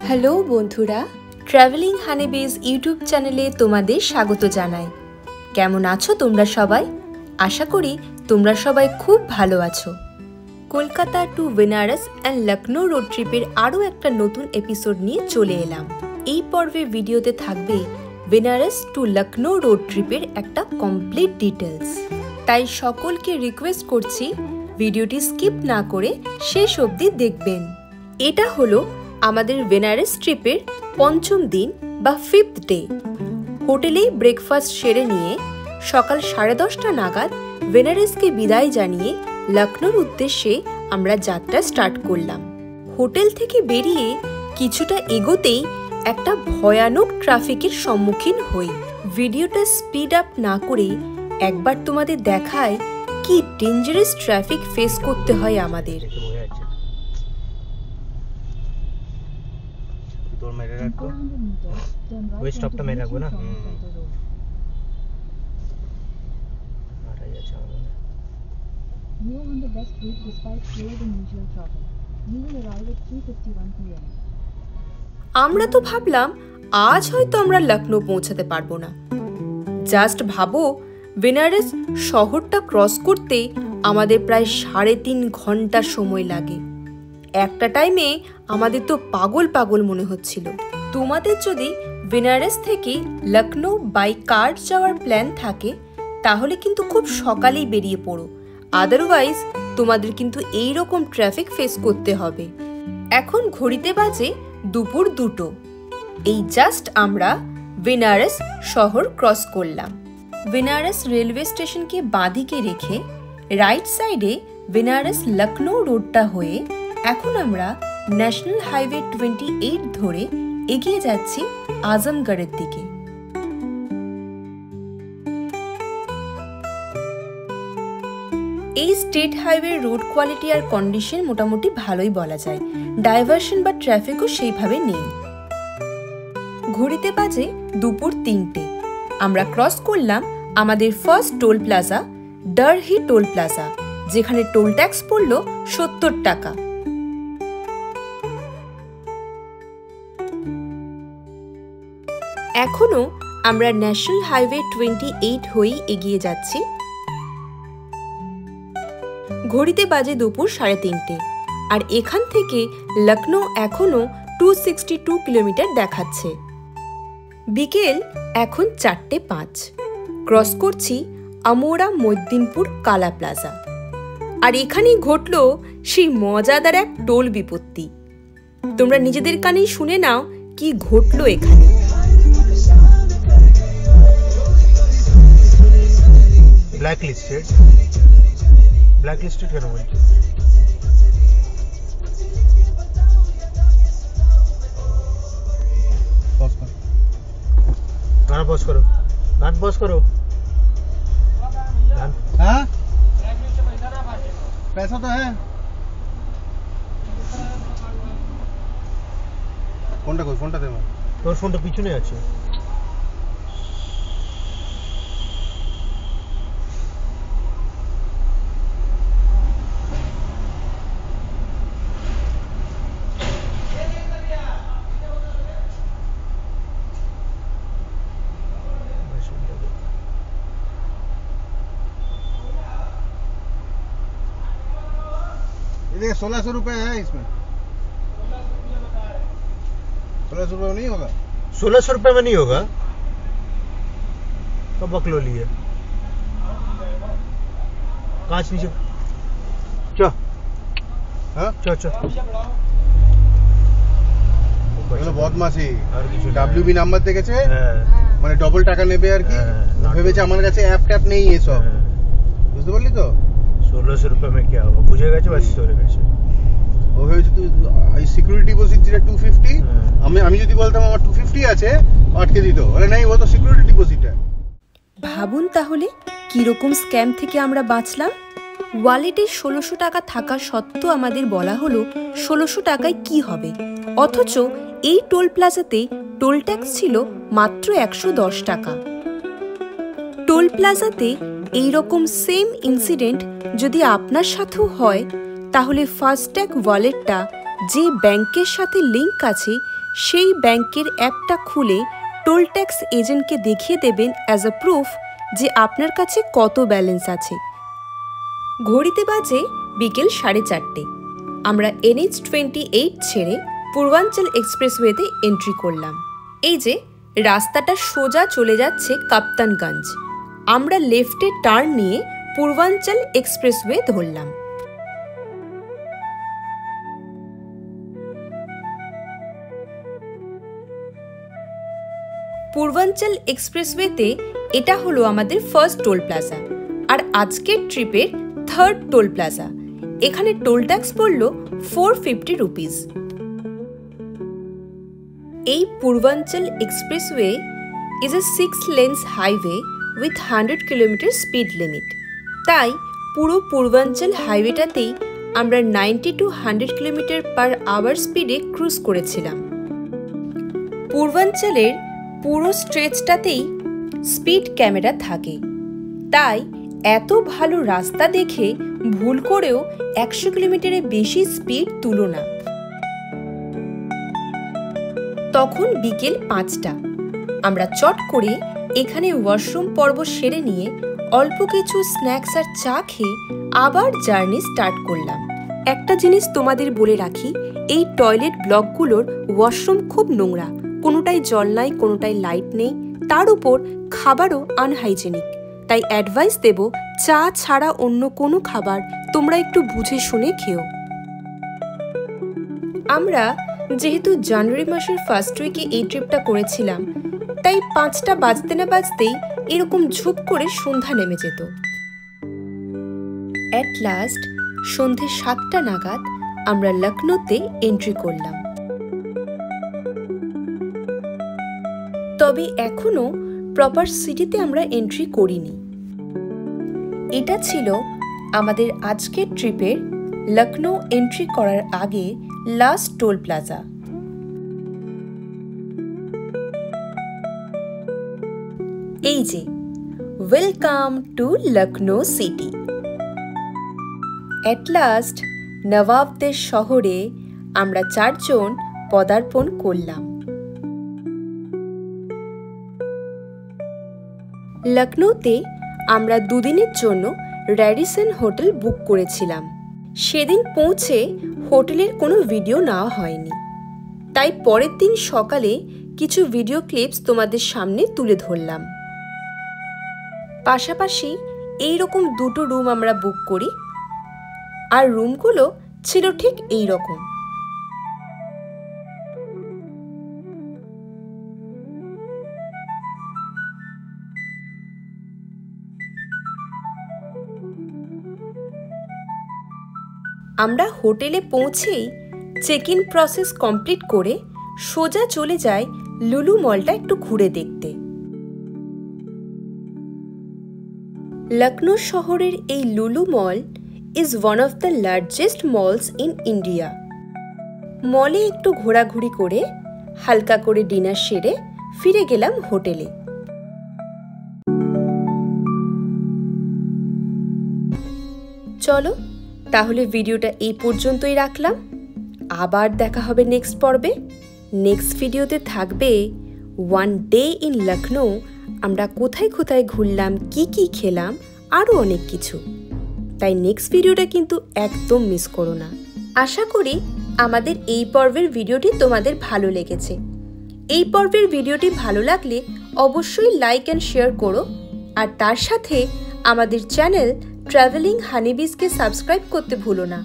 Hello বন্ধুরা, travelling হানিবিজ YouTube চ্যানেলে তোমাদের স্বাগত জানাই। কেমন আছো তোমরা সবাই? আশা করি তোমরা সবাই খুব ভালো আছো। Kolkata to Benaras and Lucknow road ট্রিপের আরও একটা নতুন এপিসোড নিয়ে চলে এলাম। এই পর্বের ভিডিওতে থাকবে বেনারস টু লখনৌ রোড ট্রিপের একটা কমপ্লিট ডিটেলস। তাই সকলকে রিকোয়েস্ট করছি ভিডিওটি স্কিপ না করে শেষ অবধি দেখবেন। এটা হলো আমাদের বেনারস ট্রিপের পঞ্চম দিন বা 5th ডে। হোটেলেই ব্রেকফাস্ট সেরে নিয়ে সকাল 10:30 নাগাদ বেনারসকে বিদায় জানিয়ে লখনৌর উদ্দেশ্যে আমরা যাত্রা স্টার্ট করলাম। হোটেল থেকে বেরিয়ে কিছুটা এগোতেই একটা ভয়ানক ট্রাফিকের সম্মুখীন হই। ভিডিওটা স্পিড আপ না করে একবার তোমাদের দেখায় কি ডেঞ্জারাস ট্রাফিক ফেস করতে হয় আমাদের। ওই স্টপটা মেরে রাখবো না। আমরা তো ভাবলাম আজ হয়তো আমরা লখনৌ পৌঁছাতে পারবো না। জাস্ট ভাবো, বেনারস শহরটা ক্রস করতে আমাদের প্রায় 3.5 ঘন্টা সময় লাগে। একটা টাইমে আমাদের তো পাগল পাগল মনে হচ্ছিল। তোমাদের যদি বেনারস থেকে লখনৌ বাই কার যাওয়ার প্ল্যান থাকে তাহলে কিন্তু খুব সকালেই বেরিয়ে পড়ো, আদারওয়াইজ তোমাদের কিন্তু এই রকম ট্রাফিক ফেস করতে হবে। এখন ঘড়িতে বাজে দুপুর 2টো। এই জাস্ট আমরা বেনারস শহর ক্রস করলাম। বেনারস রেলওয়ে স্টেশনকে বাঁদিকে রেখে রাইট সাইডে বেনারস লখনৌ রোডটা হয়ে এখন আমরা ন্যাশনাল হাইওয়ে 28 ধরে এগিয়ে যাচ্ছি আজমগড়ের দিকে। এই স্টেট হাইওয়ে রোড কোয়ালিটি আর কন্ডিশন মোটামুটি ভালোই বলা যায়। ডাইভারশন বা ট্রাফিকও সেইভাবে নেই। ঘড়িতে বাজে দুপুর 3টে। আমরা ক্রস করলাম আমাদের first toll plaza Darhi toll plaza, যেখানে টোল ট্যাক্স পড়ল 70 টাকা। এখনো আমরা ন্যাশনাল হাইওয়ে 28 হয়েই এগিয়ে যাচ্ছি। ঘড়িতে বাজে দুপুর 3:30 আর এখান থেকে লখনৌ এখনো 262 কিলোমিটার দেখাচ্ছে। বিকেল এখন 4:05। ক্রস করছি আমোরা মইদিনপুর কালা প্লাজা। আর এখানেই ঘটল সেই মজাদার এক টোল বিপত্তি। তোমরা নিজেদের কানেই শুনে নাও কি ঘটল এখানে। ব্ল্যাকলিস্টেড কেন বলছো? গান পজ করো, গান পজ করো। हाँ पैसा तो है। फोनটা কই? ফোনটা দে। তোর ফোনটা পিছনে আছে। ये 1600 रुपए है इसमें। 1600 रुपए में नहीं होगा। 1600 रुपए में नहीं होगा। कब बकलो लिए कांच नीचे। चो हाँ चो चो বদমাশি। ডাব্লিউবি নাম্বার দেখেছে, মানে ডবল টাকা নেবে আর কি। ভেবেছে আমার কাছে অ্যাপ ট্যাপ নেই এসব, বুঝতে পারলি তো। 1600 रुपए में क्या होगा বুঝে গেছে, বাস চলে গেছে। ও ভেবেছে তুই সিকিউরিটি ডিপোজিট যেটা 250, আমি যদি বলতাম আমার 250 আছে আটকে দিত, বলে নাই ও তো সিকিউরিটি ডিপোজিট। ভাবুন তাহলে কিরকম স্ক্যাম থেকে আমরা বাঁচলাম। ওয়ালেটে 1600 টাকা থাকা সত্ত্বেও আমাদের বলা হলো 1600 টাকায় কি হবে, অথচ এই টোল প্লাজাতে টোল ট্যাক্স ছিল মাত্র 110 টাকা। টোল প্লাজাতে এইরকম সেম ইনসিডেন্ট যদি আপনার সাথেও হয় তাহলে ফাস্ট্যাগ ওয়ালেটটা যে ব্যাংকের সাথে লিঙ্ক আছে সেই ব্যাংকের অ্যাপটা খুলে টোল ট্যাক্স এজেন্টকে দেখিয়ে দেবেন অ্যাজ আ প্রুফ যে আপনার কাছে কত ব্যালেন্স আছে। ঘড়িতে বাজে বিকেল 4:30। আমরা NH-28 ছেড়ে পূর্বাঞ্চল এক্সপ্রেসওয়েতে এন্ট্রি করলাম। এই যে রাস্তাটা সোজা চলে যাচ্ছে কাপ্তানগঞ্জ। আমরা লেফটে টার্ন নিয়ে পূর্বাঞ্চল এক্সপ্রেসওয়ে ধরলাম। পূর্বাঞ্চল এক্সপ্রেসওয়েতে এটা হলো আমাদের ফার্স্ট টোল প্লাজা আর আজকের ট্রিপের থার্ড টোল প্লাজা। এখানে টোল ট্যাক্স পড়ল 450 রুপিস। এই পূর্বাঞ্চল expressway is a 6 lanes highway with 100 kilometre speed limit. তাই পুরো পূর্বাঞ্চল হাইওয়েটাতেই আমরা 90 to 100 কিলোমিটার পার আওয়ার স্পিডে ক্রুজ করেছিলাম। পূর্বাঞ্চলের পুরো স্ট্রেচটাতেই স্পিড ক্যামেরা থাকে, তাই এত ভালো রাস্তা দেখে ভুল করেও 100 কিলোমিটারের বেশি স্পিড তুলো না। তখন বিকেল 5টা। আমরা চট করে এখানে ওয়াশরুম পর্ব সেরে নিয়ে অল্প কিছু স্ন্যাক্স আর চা খেয়ে আবার জার্নি স্টার্ট করলাম। একটা জিনিস তোমাদের বলে রাখি, এই টয়লেট ব্লকগুলোর ওয়াশরুম খুব নোংরা, কোনোটাই জল নাই, কোনোটাই লাইট নেই, তার উপর খাবারও আনহাইজেনিক। তাই অ্যাডভাইস দেব চা ছাড়া অন্য কোনো খাবার তোমরা একটু বুঝে শুনে খেও। আমরা যেহেতু জানুয়ারি মাসের ফার্স্ট উইকে এই ট্রিপটা করেছিলাম, তাই 5টা বাজতে না বাজতেই এরকম ঝুপ করে সন্ধ্যা নেমে যেত। অ্যাট লাস্ট সন্ধে 7টা নাগাদ আমরা লখনৌতে এন্ট্রি করলাম। তবে এখনো প্রপার সিটিতে আমরা এন্ট্রি করিনি। এটা ছিল আমাদের আজকের ট্রিপের লখনৌ এন্ট্রি করার আগে লাস্ট টোল প্লাজা। এই যে welcome to Lucknow city. At last নবাবদের শহরে আমরা 4 জন পদার্পণ করলাম। লখনৌতে আমরা 2 দিনের জন্য র্যাডিসন হোটেল বুক করেছিলাম। সেদিন পৌঁছে হোটেলের কোনো ভিডিও নেওয়া হয়নি, তাই পরের দিন সকালে কিছু ভিডিও ক্লিপস তোমাদের সামনে তুলে ধরলাম। পাশাপাশি এইরকম 2টো রুম আমরা বুক করি, আর রুমগুলো ছিল ঠিক এই রকম। আমরা হোটেলে পৌঁছেই চেক ইন প্রসেস কমপ্লিট করে সোজা চলে যাই লুলু মলটা একটু ঘুরে দেখতে। লখনৌ শহরের এই Lulu mall is one of the largest malls in India. মলে একটু ঘোরাঘুরি করে হালকা করে ডিনার সেরে ফিরে গেলাম হোটেলে। চলো তাহলে ভিডিওটা এই পর্যন্তই রাখলাম। আবার দেখা হবে নেক্সট পর্বে। নেক্সট ভিডিওতে থাকবে 1 ডে ইন লখনৌ, আমরা কোথায় কোথায় ঘুরলাম, কি কি খেলাম, আরও অনেক কিছু। তাই নেক্সট ভিডিওটা কিন্তু একদম মিস করো না। আশা করি আমাদের এই পর্বের ভিডিওটি তোমাদের ভালো লেগেছে। এই পর্বের ভিডিওটি ভালো লাগলে অবশ্যই লাইক অ্যান্ড শেয়ার করো, আর তার সাথে আমাদের চ্যানেল ট্রাভেলিং হানিবিজকে সাবস্ক্রাইব করতে ভুলো না।